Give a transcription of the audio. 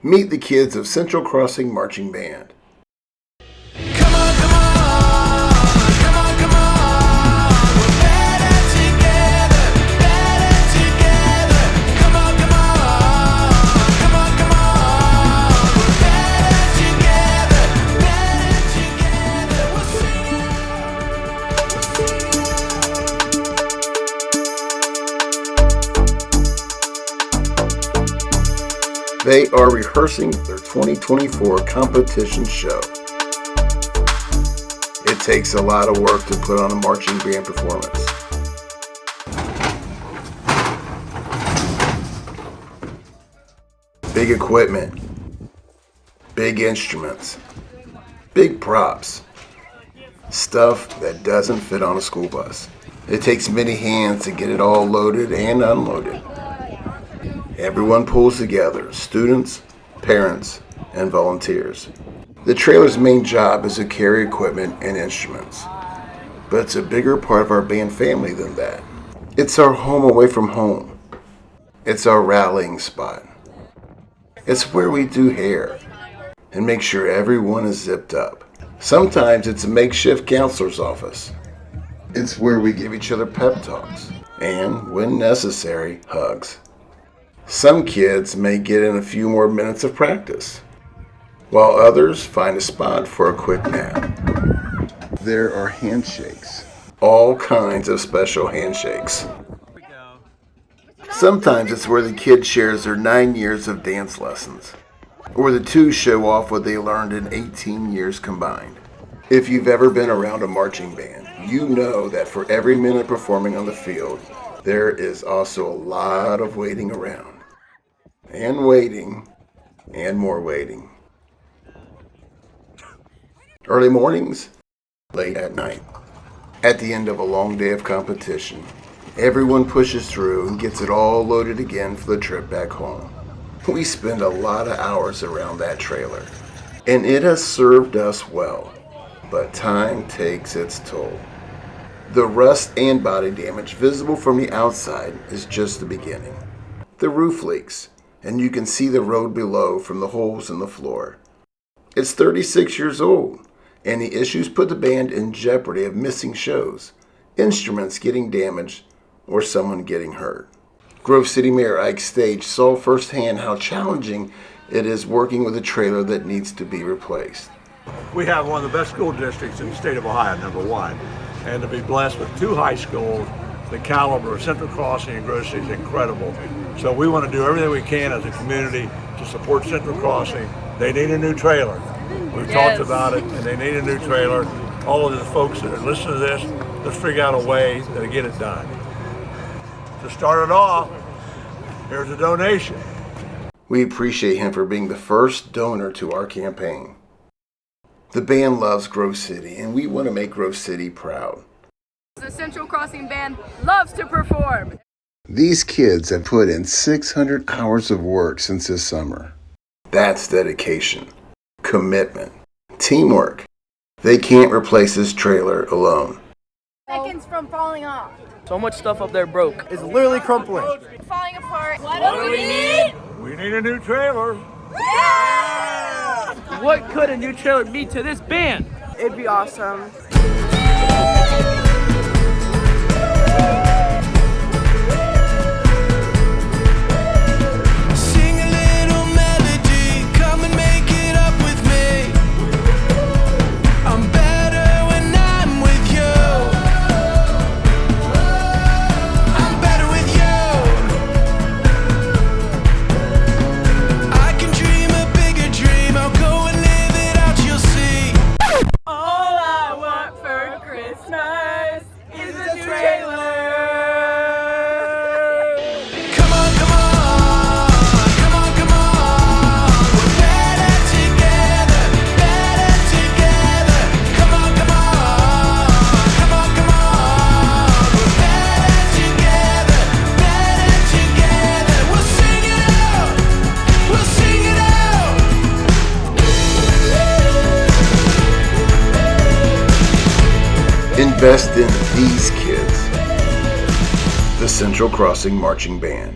Meet the kids of Central Crossing Marching Band. Come on, come on, come on, come on. We're better together, better together. Come on, come on, come on, come on. We're better together, we'll sing it They are rehearsing their 2024 competition show. It takes a lot of work to put on a marching band performance. Big equipment, big instruments, big props, stuff that doesn't fit on a school bus. It takes many hands to get it all loaded and unloaded. Everyone pulls together, students, parents, and volunteers. The trailer's main job is to carry equipment and instruments, but it's a bigger part of our band family than that. It's our home away from home. It's our rallying spot. It's where we do hair and make sure everyone is zipped up. Sometimes it's a makeshift counselor's office. It's where we give each other pep talks and, when necessary, hugs. Some kids may get in a few more minutes of practice, while others find a spot for a quick nap. There are handshakes, all kinds of special handshakes. Sometimes it's where the kid shares their 9 years of dance lessons, or the two show off what they learned in 18 years combined. If you've ever been around a marching band, you know that for every minute performing on the field, there is also a lot of waiting around. And waiting, and more waiting. Early mornings, late at night. At the end of a long day of competition, everyone pushes through and gets it all loaded again for the trip back home. We spend a lot of hours around that trailer, and it has served us well, but time takes its toll. The rust and body damage visible from the outside is just the beginning. The roof leaks, and you can see the road below from the holes in the floor. It's 36 years old, and the issues put the band in jeopardy of missing shows, instruments getting damaged, or someone getting hurt. Grove City Mayor Ike Stage saw firsthand how challenging it is working with a trailer that needs to be replaced. We have one of the best school districts in the state of Ohio, number one, and to be blessed with two high schools, the caliber of Central Crossing and Grove City is incredible. So we want to do everything we can as a community to support Central Crossing. They need a new trailer. We've talked about it, and they need a new trailer. All of the folks that are listening to this, let's figure out a way to get it done. To start it off, here's a donation. We appreciate him for being the first donor to our campaign. The band loves Grove City, and we want to make Grove City proud. The Central Crossing Band loves to perform. These kids have put in 600 hours of work since this summer. That's dedication, commitment, teamwork. They can't replace this trailer alone. Seconds from falling off. So much stuff up there broke. It's literally crumpling. Falling apart. What do we need? We need a new trailer. Yeah! What could a new trailer be to this band? It'd be awesome. Sing a little melody, come and make it up with me. I'm better when I'm with you. I'm better with you. I can dream a bigger dream, I'll go and live it out, you'll see. All I want for Christmas is a trailer. Come on, come on, come on, come on. We're better together, better together. Come on, come on, come on, come on. We're better together, we'll sing it out, we'll sing it out. Invest in these kids. The Central Crossing Marching Band.